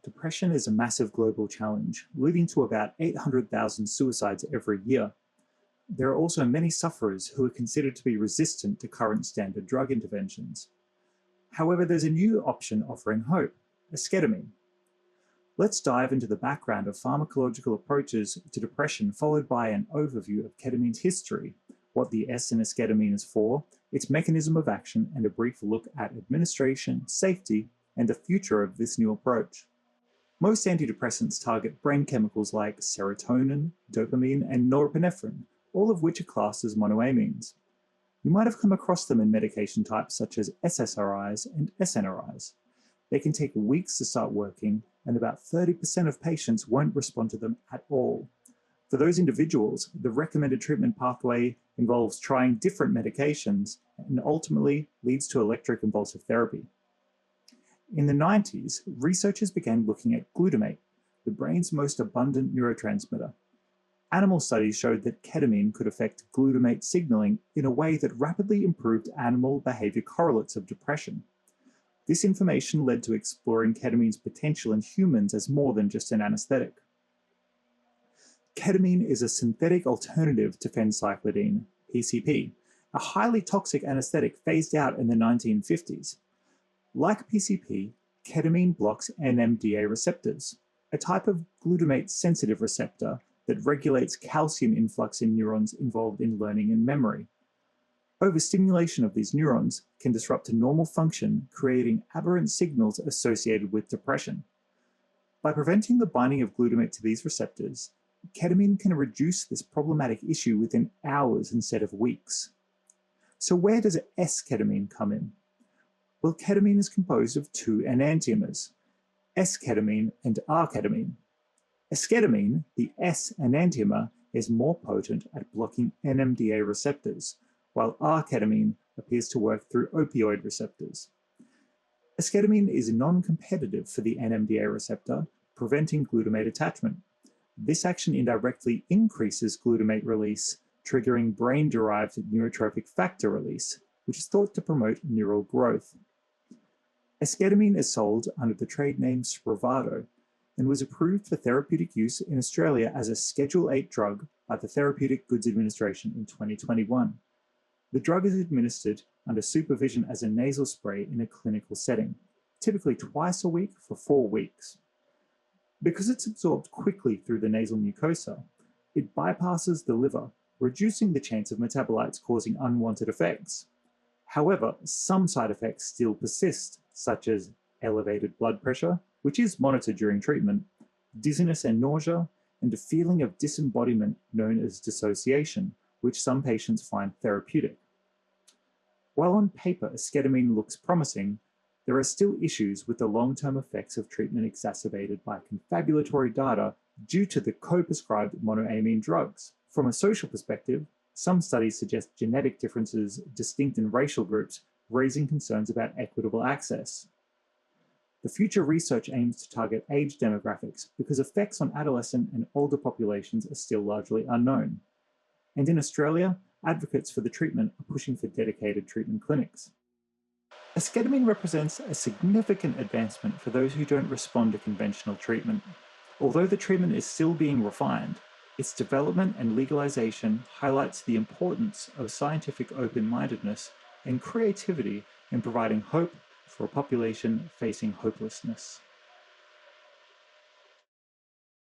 Depression is a massive global challenge, leading to about 800,000 suicides every year. There are also many sufferers who are considered to be resistant to current standard drug interventions. However, there's a new option offering hope: esketamine. Let's dive into the background of pharmacological approaches to depression, followed by an overview of ketamine's history, what the S in esketamine is for, its mechanism of action, and a brief look at administration, safety, and the future of this new approach. Most antidepressants target brain chemicals like serotonin, dopamine, and norepinephrine, all of which are classed as monoamines. You might have come across them in medication types such as SSRIs and SNRIs. They can take weeks to start working, and about 30% of patients won't respond to them at all. For those individuals, the recommended treatment pathway involves trying different medications and ultimately leads to electroconvulsive therapy. In the 90s, researchers began looking at glutamate, the brain's most abundant neurotransmitter. Animal studies showed that ketamine could affect glutamate signaling in a way that rapidly improved animal behavior correlates of depression. This information led to exploring ketamine's potential in humans as more than just an anesthetic. Ketamine is a synthetic alternative to phencyclidine, PCP, a highly toxic anesthetic phased out in the 1950s. Like PCP, ketamine blocks NMDA receptors, a type of glutamate-sensitive receptor that regulates calcium influx in neurons involved in learning and memory. Overstimulation of these neurons can disrupt normal function, creating aberrant signals associated with depression. By preventing the binding of glutamate to these receptors, ketamine can reduce this problematic issue within hours instead of weeks. So where does esketamine come in? Well, ketamine is composed of two enantiomers, esketamine and R-ketamine. Esketamine, the S enantiomer, is more potent at blocking NMDA receptors, while R-ketamine appears to work through opioid receptors. Esketamine is non-competitive for the NMDA receptor, preventing glutamate attachment. This action indirectly increases glutamate release, triggering brain-derived neurotrophic factor release, which is thought to promote neural growth. Esketamine is sold under the trade name Spravato and was approved for therapeutic use in Australia as a Schedule 8 drug by the Therapeutic Goods Administration in 2021. The drug is administered under supervision as a nasal spray in a clinical setting, typically twice a week for 4 weeks. Because it's absorbed quickly through the nasal mucosa, it bypasses the liver, reducing the chance of metabolites causing unwanted effects. However, some side effects still persist, such as elevated blood pressure, which is monitored during treatment, dizziness and nausea, and a feeling of disembodiment known as dissociation, which some patients find therapeutic. While on paper esketamine looks promising, there are still issues with the long-term effects of treatment exacerbated by confabulatory data due to the co-prescribed monoamine drugs. From a social perspective, some studies suggest genetic differences distinct in racial groups, raising concerns about equitable access. The future research aims to target age demographics because effects on adolescent and older populations are still largely unknown. And in Australia, advocates for the treatment are pushing for dedicated treatment clinics. Esketamine represents a significant advancement for those who don't respond to conventional treatment. Although the treatment is still being refined, its development and legalization highlights the importance of scientific open-mindedness and creativity in providing hope for a population facing hopelessness.